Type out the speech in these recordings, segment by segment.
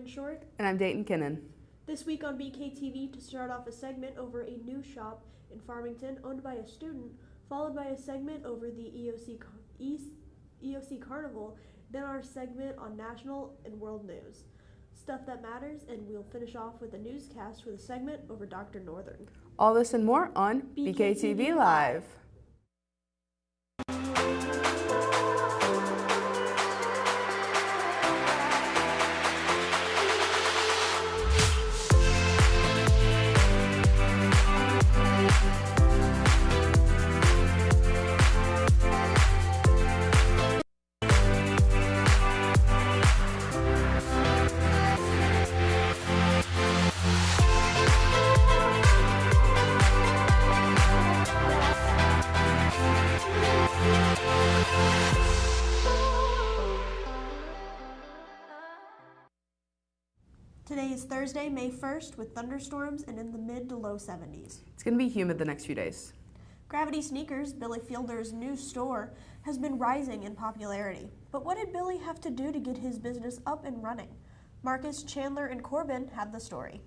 Ryan Short. And I'm Dayton Kinnan. This week on BKTV, to start off a segment over a new shop in Farmington owned by a student, followed by a segment over the EOC Carnival, then our segment on national and world news. Stuff that matters, and we'll finish off with a newscast with a segment over Dr. Northern. All this and more on BKTV Live. Today is Thursday, May 1st, with thunderstorms and in the mid to low 70s. It's going to be humid the next few days. Gravity Sneakers, Billy Fielder's new store, has been rising in popularity. But what did Billy have to do to get his business up and running? Marcus, Chandler, and Corbin have the story.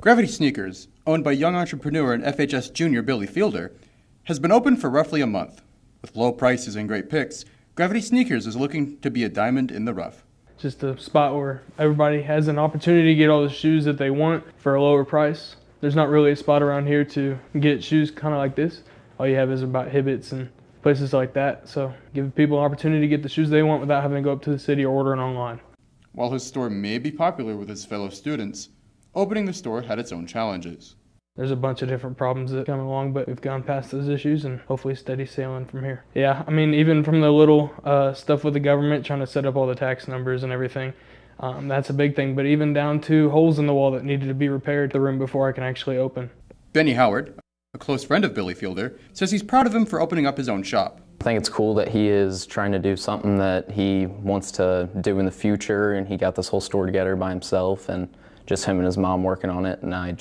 Gravity Sneakers, owned by young entrepreneur and FHS junior Billy Fielder, has been open for roughly a month. With low prices and great picks, Gravity Sneakers is looking to be a diamond in the rough. Just a spot where everybody has an opportunity to get all the shoes that they want for a lower price. There's not really a spot around here to get shoes kind of like this. All you have is about Hibbett's and places like that. So give people an opportunity to get the shoes they want without having to go up to the city or ordering online. While his store may be popular with his fellow students, opening the store had its own challenges. There's a bunch of different problems that come along, but we've gone past those issues and hopefully steady sailing from here. Yeah, I mean, even from the little stuff with the government, trying to set up all the tax numbers and everything, that's a big thing. But even down to holes in the wall that needed to be repaired the room before I can actually open. Benny Howard, a close friend of Billy Fielder, says he's proud of him for opening up his own shop. I think it's cool that he is trying to do something that he wants to do in the future, and he got this whole store together by himself, and just him and his mom working on it, and I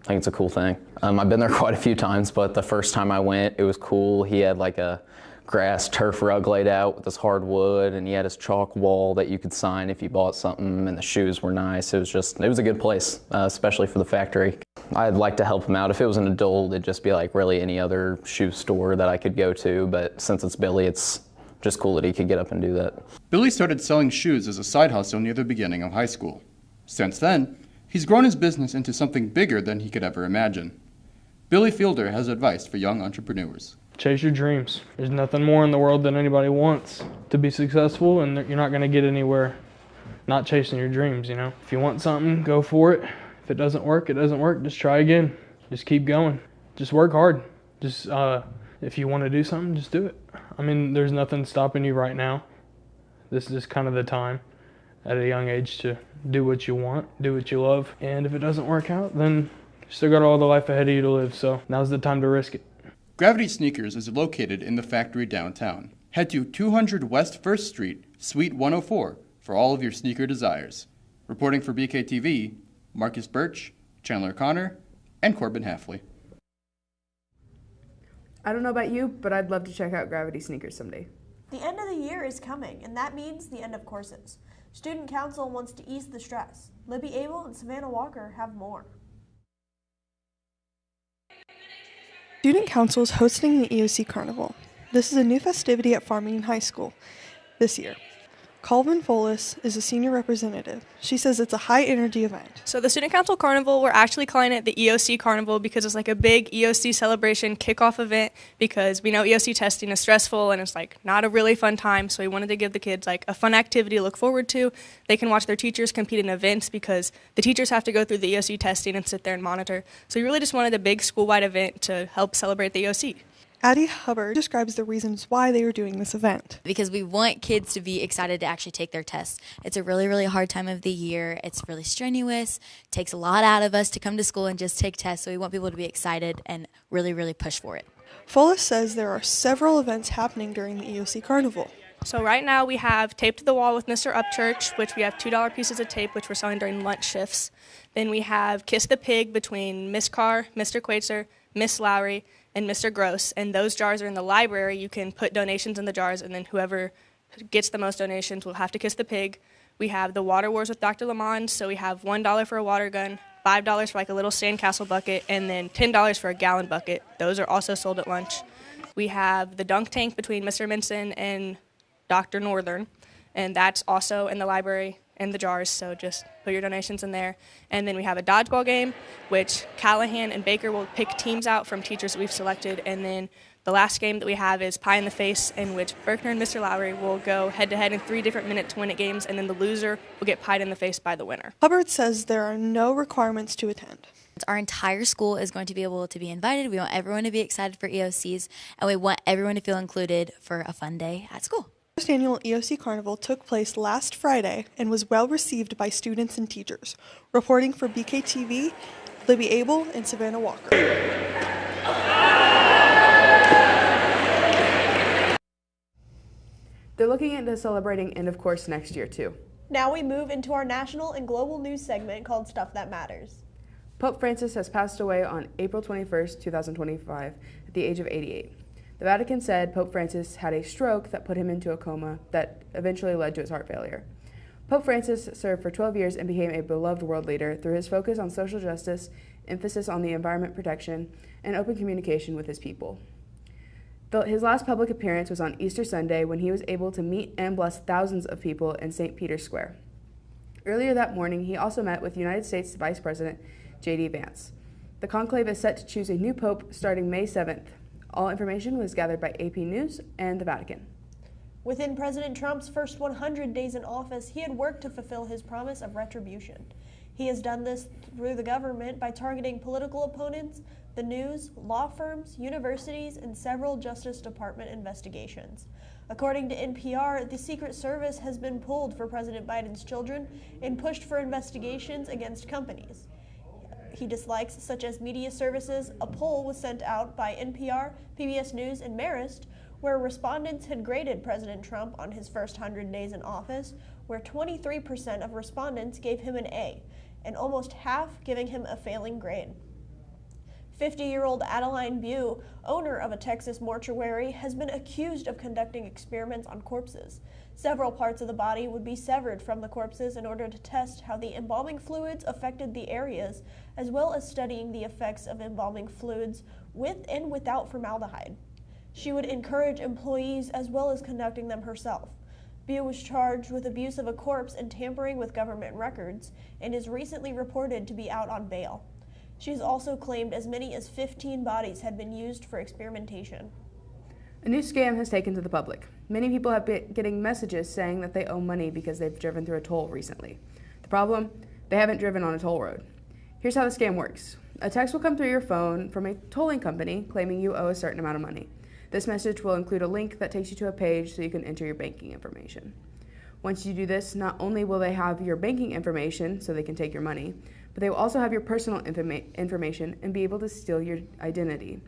think it's a cool thing. I've been there quite a few times, but the first time I went, it was cool. He had like a grass turf rug laid out with this hardwood, and he had his chalk wall that you could sign if you bought something, and the shoes were nice. It was a good place, especially for the factory. I'd like to help him out. If it was an adult, it'd just be like really any other shoe store that I could go to, but since it's Billy, it's just cool that he could get up and do that. Billy started selling shoes as a side hustle near the beginning of high school. Since then, he's grown his business into something bigger than he could ever imagine. Billy Fielder has advice for young entrepreneurs. Chase your dreams. There's nothing more in the world than anybody wants to be successful, and you're not going to get anywhere not chasing your dreams, you know. If you want something, go for it. If it doesn't work, it doesn't work. Just try again. Just keep going. Just work hard. Just if you want to do something, just do it. I mean, there's nothing stopping you right now. This is kind of the time at a young age to do what you want, do what you love. And if it doesn't work out, then you still got all the life ahead of you to live. So now's the time to risk it. Gravity Sneakers is located in the factory downtown. Head to 200 West 1st Street, Suite 104 for all of your sneaker desires. Reporting for BKTV, Marcus Birch, Chandler Connor, and Corbin Halfley. I don't know about you, but I'd love to check out Gravity Sneakers someday. The end of the year is coming, and that means the end of courses. Student Council wants to ease the stress. Libby Abel and Savannah Walker have more. Student Council is hosting the EOC Carnival. This is a new festivity at Farmington High School this year. Colvin Folis is a senior representative. She says it's a high-energy event. So the Student Council Carnival, we're actually calling it the EOC Carnival because it's like a big EOC celebration kickoff event, because we know EOC testing is stressful and it's like not a really fun time, so we wanted to give the kids like a fun activity to look forward to. They can watch their teachers compete in events because the teachers have to go through the EOC testing and sit there and monitor. So we really just wanted a big school-wide event to help celebrate the EOC. Addie Hubbard describes the reasons why they are doing this event. Because we want kids to be excited to actually take their tests. It's a really, really hard time of the year. It's really strenuous. It takes a lot out of us to come to school and just take tests. So we want people to be excited and really, really push for it. Folis says there are several events happening during the EOC Carnival. So right now we have Tape to the Wall with Mr. Upchurch, which we have $2 pieces of tape, which we're selling during lunch shifts. Then we have Kiss the Pig between Miss Carr, Mr. Quaitzer, Miss Lowry, and Mr. Gross. And those jars are in the library. You can put donations in the jars, and then whoever gets the most donations will have to kiss the pig. We have the Water Wars with Dr. Lamond, so we have $1 for a water gun, $5 for like a little sandcastle bucket, and then $10 for a gallon bucket. Those are also sold at lunch. We have the dunk tank between Mr. Minson and Dr. Northern, and that's also in the library in the jars, so just put your donations in there. And then we have a dodgeball game, which Callahan and Baker will pick teams out from teachers that we've selected, and then the last game that we have is Pie in the Face, in which Berkner and Mr. Lowry will go head-to-head in 3 different minute-to-win-it games, and then the loser will get pied in the face by the winner. Hubbard says there are no requirements to attend. Our entire school is going to be able to be invited. We want everyone to be excited for EOCs, and we want everyone to feel included for a fun day at school. The first annual EOC Carnival took place last Friday and was well received by students and teachers. Reporting for BKTV, Libby Abel and Savannah Walker. They're looking into celebrating end of course next year, too. Now we move into our national and global news segment called Stuff That Matters. Pope Francis has passed away on April 21st, 2025, at the age of 88. The Vatican said Pope Francis had a stroke that put him into a coma that eventually led to his heart failure. Pope Francis served for 12 years and became a beloved world leader through his focus on social justice, emphasis on the environment protection, and open communication with his people. His last public appearance was on Easter Sunday when he was able to meet and bless thousands of people in St. Peter's Square. Earlier that morning, he also met with United States Vice President J.D. Vance. The conclave is set to choose a new pope starting May 7th. All information was gathered by AP News and the Vatican. Within President Trump's first 100 days in office, he had worked to fulfill his promise of retribution. He has done this through the government by targeting political opponents, the news, law firms, universities, and several Justice Department investigations. According to NPR, the Secret Service has been pulled for President Biden's children and pushed for investigations against companies he dislikes, such as media services. A poll was sent out by NPR, PBS News, and Marist, where respondents had graded President Trump on his first 100 days in office, where 23% of respondents gave him an A, and almost half giving him a failing grade. 50-year-old Adeline Bew, owner of a Texas mortuary, has been accused of conducting experiments on corpses. Several parts of the body would be severed from the corpses in order to test how the embalming fluids affected the areas, as well as studying the effects of embalming fluids with and without formaldehyde. She would encourage employees as well as conducting them herself. Bew was charged with abuse of a corpse and tampering with government records, and is recently reported to be out on bail. She's also claimed as many as 15 bodies had been used for experimentation. A new scam has taken to the public. Many people have been getting messages saying that they owe money because they've driven through a toll recently. The problem? They haven't driven on a toll road. Here's how the scam works. A text will come through your phone from a tolling company claiming you owe a certain amount of money. This message will include a link that takes you to a page so you can enter your banking information. Once you do this, not only will they have your banking information so they can take your money, but they will also have your personal information and be able to steal your identity.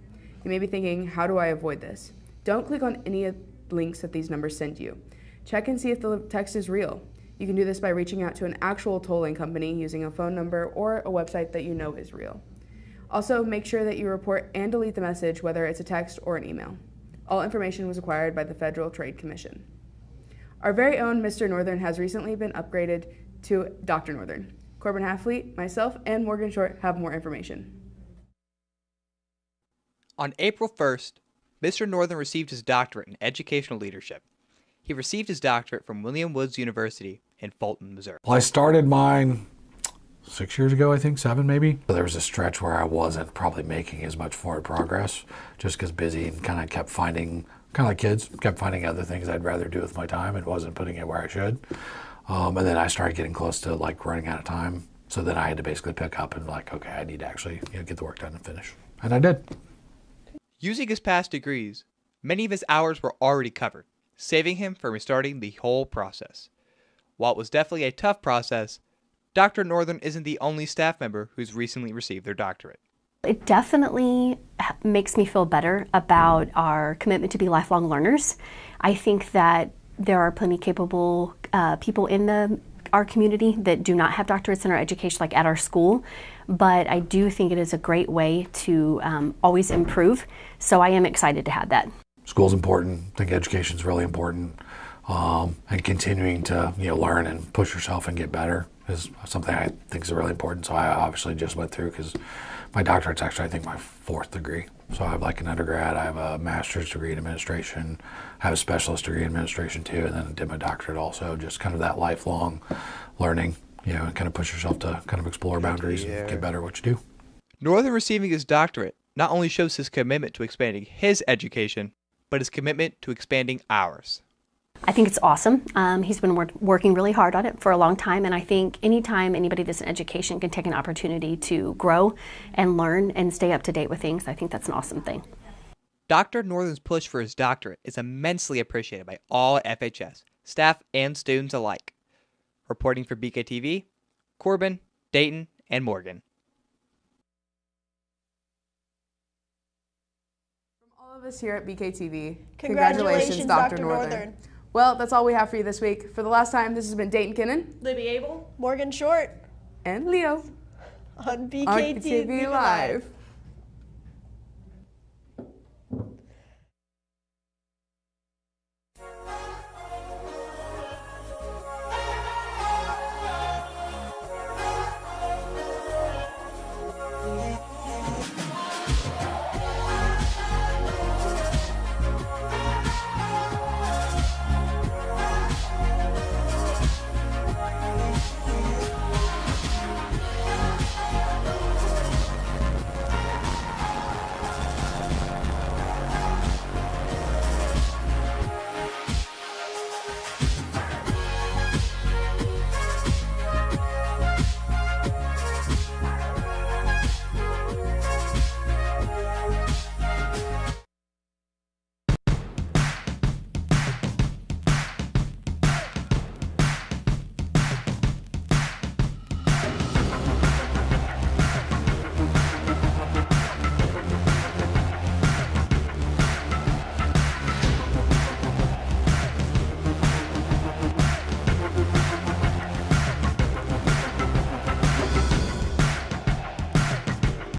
You may be thinking, how do I avoid this? Don't click on any of the links that these numbers send you. Check and see if the text is real. You can do this by reaching out to an actual tolling company using a phone number or a website that you know is real. Also, make sure that you report and delete the message, whether it's a text or an email. All information was acquired by the Federal Trade Commission. Our very own Mr. Northern has recently been upgraded to Dr. Northern. Corbin Halfleet, myself, and Morgan Short have more information. On April 1st, Mr. Northern received his doctorate in educational leadership. He received his doctorate from William Woods University in Fulton, Missouri. Well, I started mine 6 years ago, I think, 7 maybe. There was a stretch where I wasn't probably making as much forward progress, just because busy, and kind of kept finding, kind of like kids, kept finding other things I'd rather do with my time and wasn't putting it where I should. And then I started getting close to like running out of time. So then I had to basically pick up and like, okay, I need to actually get the work done and finish. And I did. Using his past degrees, many of his hours were already covered, saving him from restarting the whole process. While it was definitely a tough process, Dr. Northern isn't the only staff member who's recently received their doctorate. It definitely makes me feel better about our commitment to be lifelong learners. I think that there are plenty capable people in our community that do not have doctorates in our education, like at our school, but I do think it is a great way to always improve, so I am excited to have that. School's important. I think education's really important. and continuing to learn and push yourself and get better is something I think is really important. So I obviously just went through, because my doctorate's actually, I think, my 4th degree. So I have like an undergrad, I have a master's degree in administration, I have a specialist degree in administration too, and then did my doctorate also. Just kind of that lifelong learning, and kind of push yourself to kind of explore boundaries and get better at what you do. Northern receiving his doctorate not only shows his commitment to expanding his education, but his commitment to expanding ours. I think it's awesome. He's been working really hard on it for a long time, and I think anytime anybody that's in education can take an opportunity to grow and learn and stay up to date with things, I think that's an awesome thing. Dr. Northern's push for his doctorate is immensely appreciated by all at FHS, staff and students alike. Reporting for BKTV, Corbin, Dayton, and Morgan. From all of us here at BKTV, Congratulations, Dr. Northern. Well, that's all we have for you this week. For the last time, this has been Dayton Kinnan, Libby Abel, Morgan Short, and Leo on on BKTV BKTV Live.